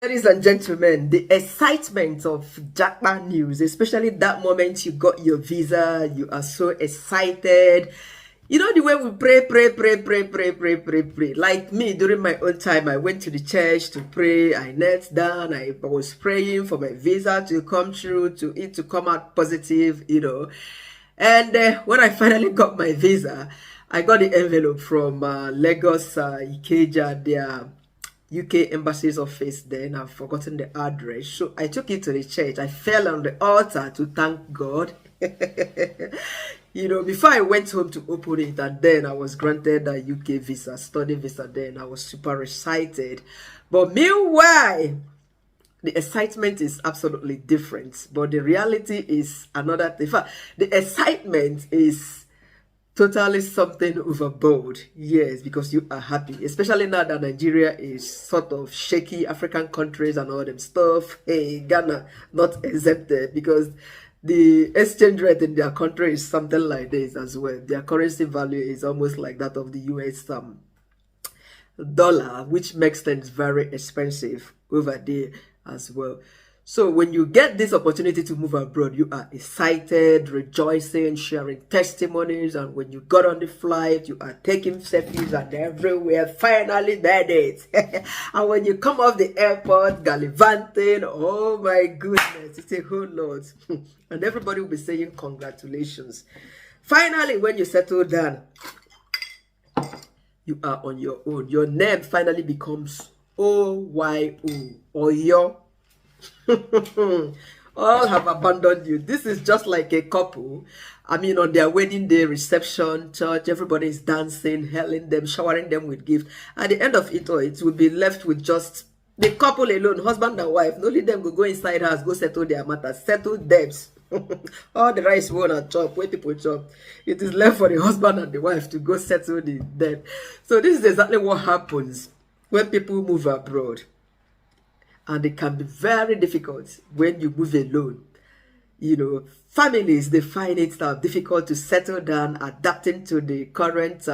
Ladies and gentlemen, the excitement of Japa news, especially that moment you got your visa, you are so excited. You know the way we pray. Like me, during my own time, I went to the church to pray. I knelt down. I was praying for my visa to come through, to it to come out positive, And when I finally got my visa, I got the envelope from Lagos, Ikeja, their UK embassy's office. Then I've forgotten the address, so I took it to the church. I fell on the altar to thank God. Before I went home to open it, and then I was granted a UK visa, study visa. Then I was super excited. But meanwhile, the excitement is absolutely different. But the reality is another thing. In fact, the excitement is totally something overboard. Yes, because you are happy, especially now that Nigeria is sort of shaky, African countries and all them stuff. Hey, Ghana not exempted, because the exchange rate in their country is something like this as well. Their currency value is almost like that of the US dollar, which makes things very expensive over there as well. So when you get this opportunity to move abroad, you are excited, rejoicing, sharing testimonies. And when you got on the flight, you are taking selfies and everywhere. Finally made it. And when you come off the airport, gallivanting, oh my goodness, it's a whole lot. And everybody will be saying congratulations. Finally, when you settle down, you are on your own. Your name finally becomes OYO, Oyo. All have abandoned you. This is just like a couple. I mean, on their wedding day reception, church, everybody is dancing, hailing them, showering them with gifts. At the end of it all, it will be left with just the couple alone, husband and wife. Only them go inside house, go settle their matters, settle debts. All the rice won and chop, where people chop. It is left for the husband and the wife to go settle the debt. So this is exactly what happens when people move abroad. And it can be very difficult when you move alone. Families, they find it difficult to settle down, adapting to the current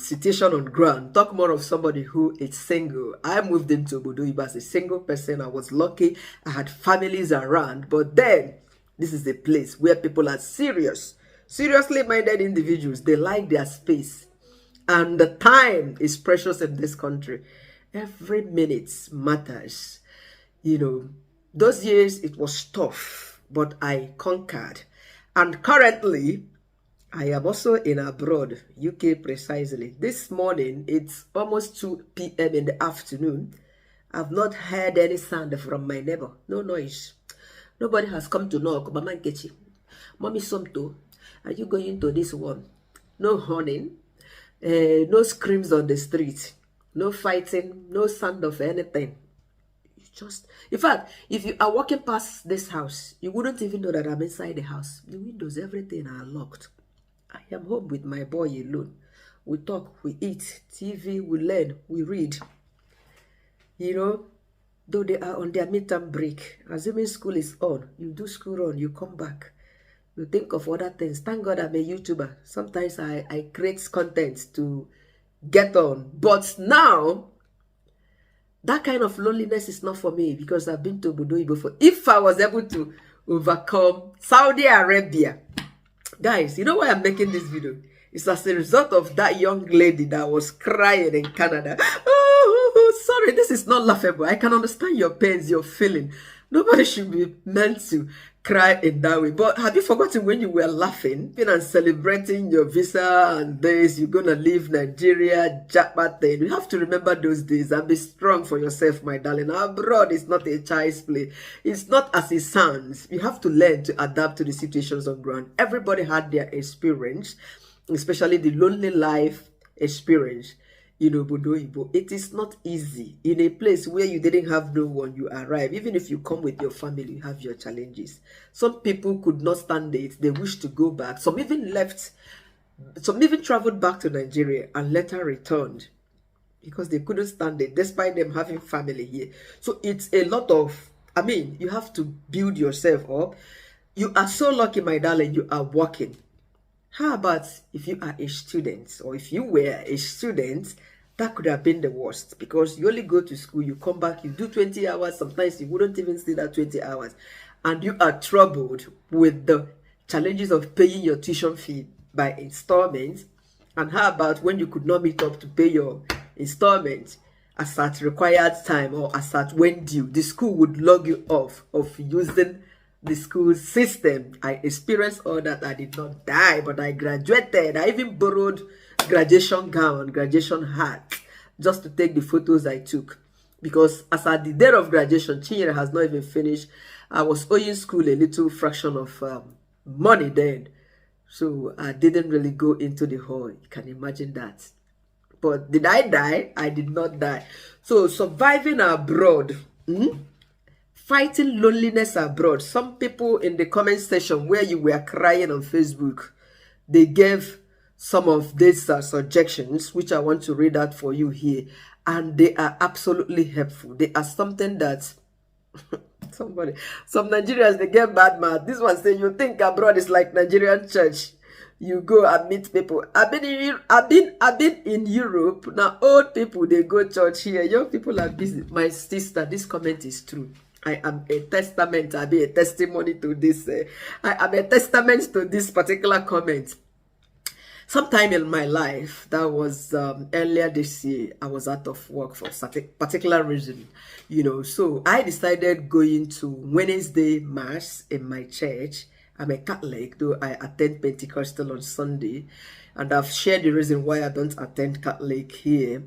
situation on ground. Talk more of somebody who is single. I moved into Obodo as a single person. I was lucky. I had families around. But then, this is a place where people are seriously minded individuals. They like their space. And the time is precious in this country. Every minute matters. Those years it was tough, but I conquered. And currently, I am also in abroad, UK precisely. This morning, it's almost 2 p.m. in the afternoon. I've not heard any sound from my neighbor. No noise. Nobody has come to knock. Mama Nkechi, Mommy Somto, are you going to this one? No horning, no screams on the street. No fighting, no sound of anything. In fact, if you are walking past this house, you wouldn't even know that I'm inside the house. The windows, everything are locked. I am home with my boy alone. We talk, we eat, TV, we learn, we read. Though they are on their midterm break, assuming school is on, you do school run, you come back. You think of other things. Thank God I'm a YouTuber. Sometimes I create content to get on. But now, that kind of loneliness is not for me, because I've been to Obodo before. If I was able to overcome Saudi Arabia, guys, you know why I'm making this video? It's as a result of that young lady that was crying in Canada. Oh, sorry, this is not laughable. I can understand your pains, your feeling. Nobody should be meant to cry in that way. But have you forgotten when you were laughing and celebrating your visa and days you're gonna leave Nigeria, Japa thing? You have to remember those days and be strong for yourself, my darling. Abroad is not a child's play. It's not as it sounds. You have to learn to adapt to the situations on ground. Everybody had their experience, especially the lonely life experience. It is not easy. In a place where you didn't have no one, you arrive. Even if you come with your family, you have your challenges. Some people could not stand it. They wish to go back. Some even left. Some even traveled back to Nigeria and later returned because they couldn't stand it, despite them having family here. So it's a lot of, you have to build yourself up. You are so lucky, my darling, you are working. How about if you are a student, or if you were a student That could have been the worst, because you only go to school, you come back, you do 20 hours, sometimes you wouldn't even see that 20 hours, and you are troubled with the challenges of paying your tuition fee by installments. And how about when you could not meet up to pay your installments as at required time, or as at when due? The school would log you off of using the school system. I experienced all that. I did not die, but I graduated. I even borrowed graduation gown, graduation hat, just to take the photos I took. Because as at the day of graduation, Chinyere has not even finished. I was owing school a little fraction of money then. So I didn't really go into the hall. You can imagine that. But did I die? I did not die. So surviving abroad, fighting loneliness abroad. Some people in the comment section where you were crying on Facebook, they gave some of these suggestions, which I want to read out for you here. And they are absolutely helpful. They are something that some Nigerians, they get mad. This one say, you think abroad is like Nigerian church. You go and meet people. I've been in Europe. Now old people, they go church here. Young people are busy. My sister, this comment is true. I am a testament. I'll be a testimony to this. I am a testament to this particular comment. Sometime in my life, that was earlier this year, I was out of work for a particular reason, you know. So I decided going to Wednesday Mass in my church. I'm a Catholic, though I attend Pentecostal on Sunday. And I've shared the reason why I don't attend Catholic here.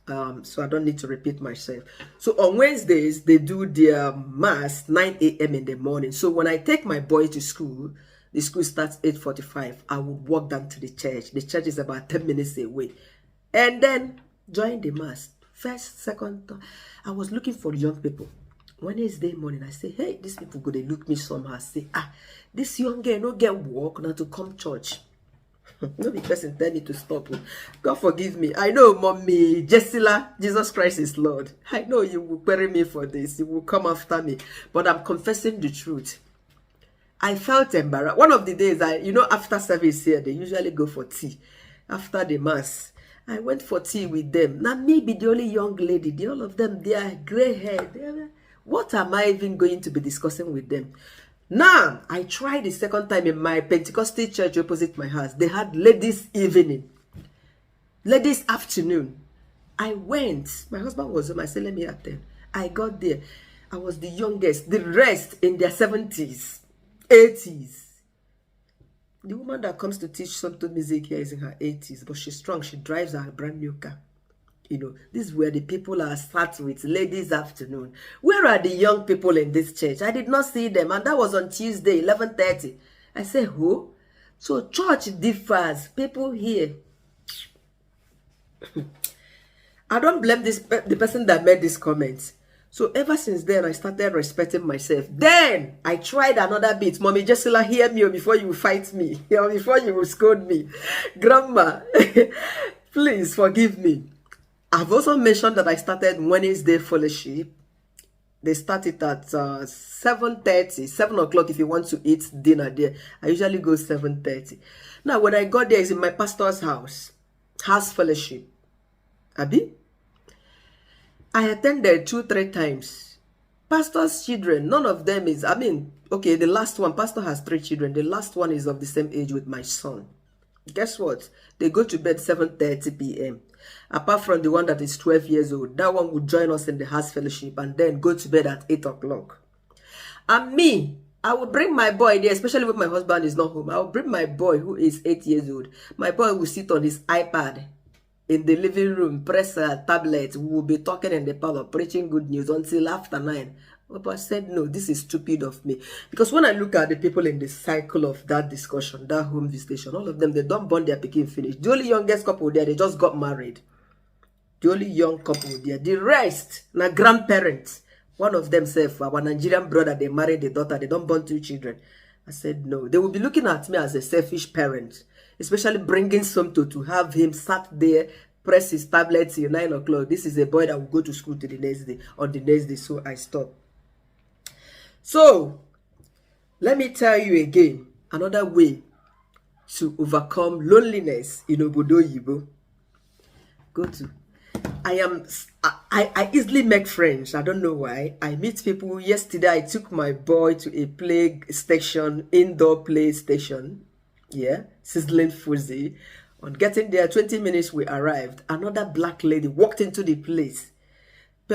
So I don't need to repeat myself. So on Wednesdays, they do their Mass 9 a.m. in the morning. So when I take my boy to school, the school starts 8:45. I would walk down to the church. The church is about 10 minutes away. And then join the Mass. First, second, third. I was looking for young people. Wednesday morning, I say, hey, these people go, they look me somehow. I say, this young girl no get work now to come church. No be person tell me to stop. God forgive me. I know, mommy, Jessila, Jesus Christ is Lord. I know you will bury me for this. You will come after me. But I'm confessing the truth. I felt embarrassed. One of the days, after service here, they usually go for tea. After the Mass, I went for tea with them. Now, me be the only young lady. All of them, they are gray haired. What am I even going to be discussing with them? Now, I tried the second time in my Pentecostal church opposite my house. They had ladies' evening, ladies' afternoon. I went. My husband was home. I said, let me attend. I got there. I was the youngest. The rest in their 70s, 80s. The woman that comes to teach Santo music here is in her 80s, but she's strong. She drives a brand new car. You know, this is where the people are sat with ladies' afternoon. Where are the young people in this church? I did not see them. And that was on Tuesday, 11:30. I say, who? So church differs. People here. I don't blame the person that made this comment. So ever since then, I started respecting myself. Then I tried another bit. Mommy Jessila, hear me before you fight me. Or before you scold me. Grandma, please forgive me. I've also mentioned that I started Wednesday fellowship. They started at 7:30, 7 o'clock if you want to eat dinner there. I usually go 7:30. Now, when I got there, it's in my pastor's house fellowship. Abi? I attended 2-3 times. Pastor's children, none of them is, okay, the last one, pastor has 3 children. The last one is of the same age with my son. Guess what? They go to bed 7:30 p.m. Apart from the one that is 12 years old, that one would join us in the house fellowship and then go to bed at 8 o'clock. And me, I would bring my boy there, especially when my husband is not home. I will bring my boy who is 8 years old. My boy will sit on his iPad in the living room, press a tablet. We will be talking in the parlor, preaching good news until after 9. But I said, no, this is stupid of me. Because when I look at the people in the cycle of that discussion, that home visitation, all of them, they don't born their pikin finish. The only youngest couple there, they just got married. The only young couple there. The rest, na grandparents. One of them said, our Nigerian brother, they married the daughter, they don't born 2 children. I said, no. They will be looking at me as a selfish parent. Especially bringing Somto to have him sat there, press his tablet till 9 o'clock. This is a boy that will go to school to the next day, on the next day. So I stopped. So, let me tell you again, another way to overcome loneliness in Obodo Yibo. Go to I easily make friends. I don't know why. I meet people. Yesterday, I took my boy to a play station, indoor play station. Yeah, sizzling fuzzy. On getting there, 20 minutes we arrived. Another black lady walked into the place.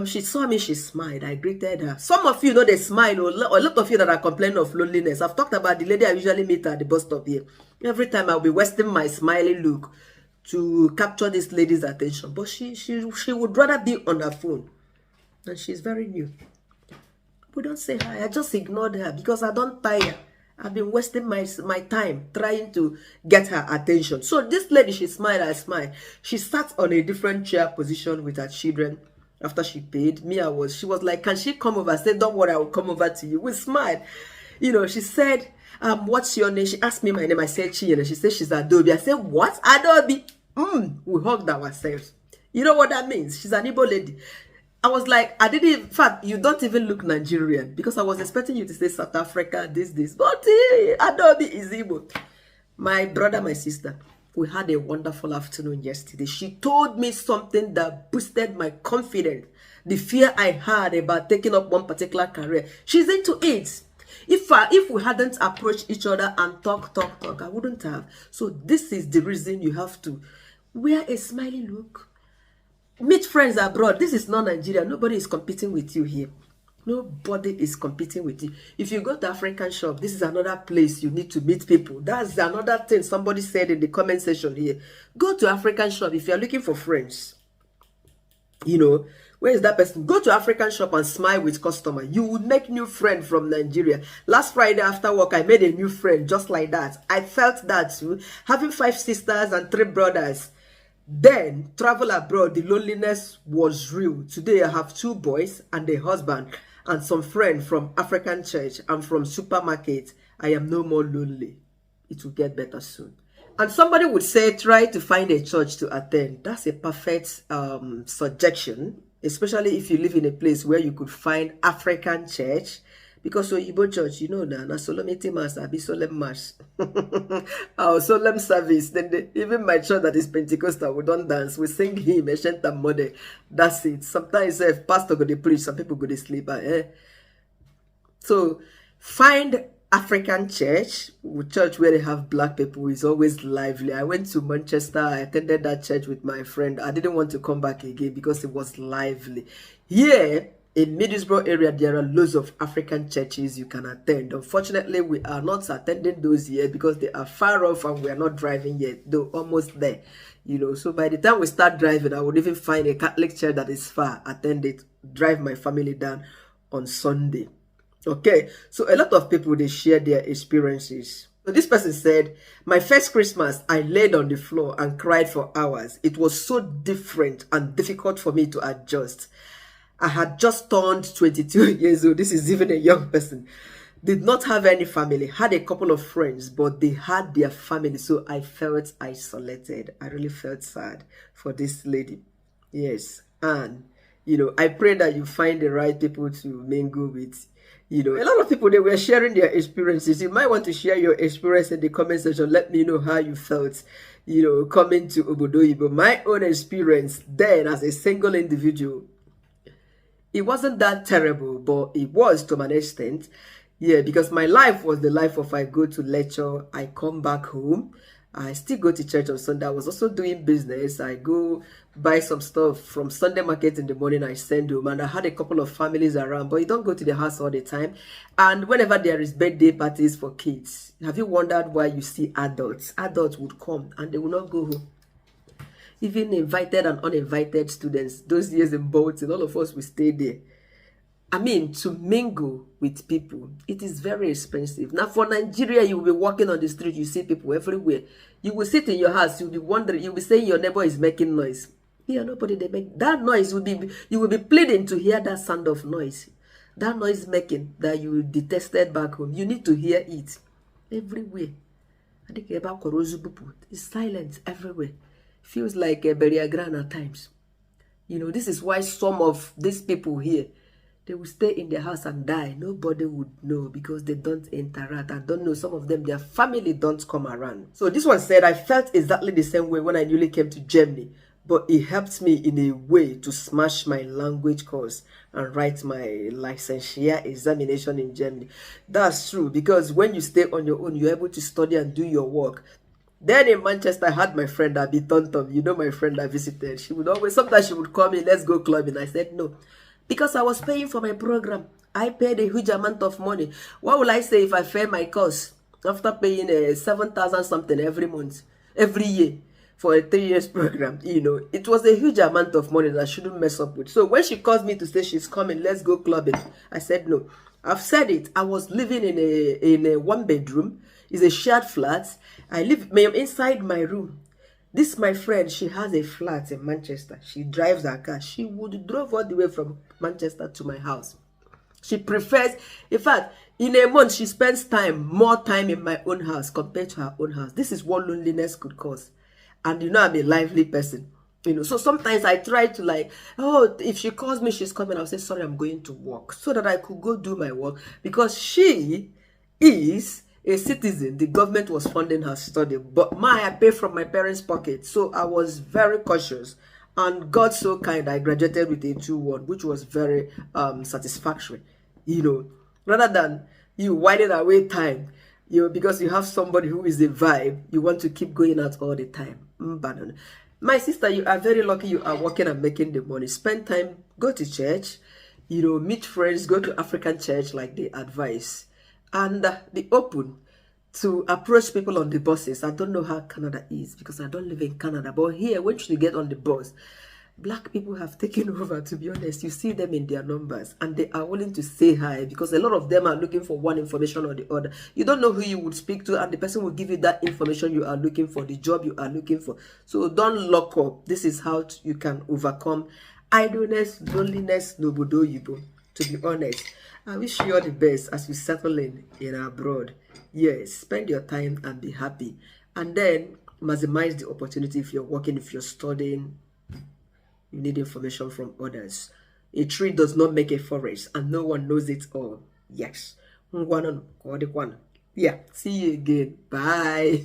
She saw me, she smiled. I greeted her. Some of you know they smile, or a lot of you that are complaining of loneliness. I've talked about the lady I usually meet at the bus stop here. Every time I'll be wasting my smiling look to capture this lady's attention. But she would rather be on her phone. And she's very new. We don't say hi. I just ignored her because I don't tire. I've been wasting my time trying to get her attention. So this lady, she smiled, I smiled. She sat on a different chair position with her children. After she paid, she was like, can she come over? I said, don't worry, I will come over to you. We smiled. You know, she said, what's your name? She asked me my name. I said, Chiyana. She said, she's Adobe. I said, what? Adobe? We hugged ourselves. You know what that means? She's an Igbo lady. I was like, in fact, you don't even look Nigerian because I was expecting you to say South Africa, this. But Adobe is Igbo. My brother, my sister, we had a wonderful afternoon yesterday. She told me something that boosted my confidence. The fear I had about taking up one particular career. She's into it. If we hadn't approached each other and talk, I wouldn't have. So this is the reason you have to wear a smiley look. Meet friends abroad. This is not Nigeria. Nobody is competing with you here. Nobody is competing with you. If you go to African shop, this is another place you need to meet people. That's another thing somebody said in the comment section here. Go to African shop if you're looking for friends. You know, where is that person? Go to African shop and smile with customer. You will make new friend from Nigeria. Last Friday after work, I made a new friend just like that. I felt that too. Having 5 sisters and 3 brothers. Then, travel abroad, the loneliness was real. Today, I have 2 boys and a husband and some friends from African church and from supermarket. I am no more lonely. It will get better soon. And somebody would say, try to find a church to attend. That's a perfect suggestion, especially if you live in a place where you could find African church. Because so Igbo church, you know, na solemnity mass, abi solemn mass, our solemn service. Then even my church that is Pentecostal, we don't dance, we sing hymn, ancient and modern. That's it. Sometimes if pastor go to preach, some people go to sleep. So find African church where they have black people is always lively. I went to Manchester. I attended that church with my friend. I didn't want to come back again because it was lively. Here in Middlesbrough area, there are loads of African churches you can attend. Unfortunately, we are not attending those here because they are far off and we are not driving yet, though almost there. You know, so by the time we start driving, I would even find a Catholic church that is far, attend it, drive my family down on Sunday. Okay, so a lot of people, they share their experiences. So this person said, my first Christmas, I laid on the floor and cried for hours. It was so different and difficult for me to adjust. I had just turned 22 years old. This is even a young person. Did not have any family. Had a couple of friends, but they had their family. So I felt isolated. I really felt sad for this lady. Yes. And, you know, I pray that you find the right people to mingle with. You know, a lot of people, they were sharing their experiences. You might want to share your experience in the comment section. Let me know how you felt, you know, coming to Obodoyibo. My own experience then as a single individual, it wasn't that terrible, but it was to an extent. Yeah, because my life was the life of I go to lecture, I come back home, I still go to church on Sunday. I was also doing business. I go buy some stuff from Sunday market in the morning, I send home. And I had a couple of families around, but you don't go to the house all the time. And whenever there is birthday parties for kids, have you wondered why you see adults? Adults would come and they will not go home. Even invited and uninvited students, those years in Bolton, all of us will stay there. I mean, to mingle with people, it is very expensive. Now, for Nigeria, you will be walking on the street, you see people everywhere. You will sit in your house, you'll be wondering, you'll be saying your neighbor is making noise. Here, nobody, they make that noise. You will be pleading to hear that sound of noise. That noise making that you detested back home. You need to hear it everywhere. I think about Korozubupu. It's silent everywhere. Feels like a burial ground at times. You know, this is why some of these people here, they will stay in their house and die. Nobody would know because they don't interact. I don't know, some of them, their family don't come around. So this one said, I felt exactly the same way when I newly came to Germany. but it helped me in a way to smash my language course and write my licensure examination in Germany. That's true, because when you stay on your own, you're able to study and do your work. Then in Manchester, I had my friend Abby Tontom. You know my friend I visited. She would always, sometimes she would call me, let's go clubbing. I said no, because I was paying for my program. I paid a huge amount of money. What will I say if I fail my course after paying 7,000 something every month, every year, for a 3 years program? You know, it was a huge amount of money that I shouldn't mess up with. So when she calls me to say she's coming, let's go clubbing, I said no. I've said it. I was living in a one bedroom. It's a shared flat. I live inside my room. This my friend, she has a flat in Manchester. She drives her car. She would drive all the way from Manchester to my house. She prefers, in fact, in a month, she spends more time in my own house compared to her own house. This is what loneliness could cause. And you know, I'm a lively person. You know, so sometimes I try to like, oh, if she calls me, she's coming, I'll say, sorry, I'm going to work, so that I could go do my work, because she is a citizen. The government was funding her study, but I pay from my parents' pocket. So I was very cautious, and God so kind, I graduated with a 2-1, which was very satisfactory. You know, rather than you whining away time, you know, because you have somebody who is a vibe, you want to keep going out all the time. My sister, you are very lucky. You are working and making the money. Spend time, go to church, you know, meet friends, go to African church like they advise, and be open to approach people on the buses. I don't know how Canada is, because I don't live in Canada, but here, when you get on the bus, Black people have taken over, to be honest. You see them in their numbers, and they are willing to say hi, because a lot of them are looking for one information or the other. You don't know who you would speak to, and the person will give you that information you are looking for, the job you are looking for. So don't lock up. This is how you can overcome idleness, loneliness, nobodo yibo. To be honest, I wish you all the best as you settle in abroad. Yes, spend your time and be happy, and then maximize the opportunity. If you're working, if you're studying, you need information from others. A tree does not make a forest, and no one knows it all. Yes. Yeah. See you again. Bye.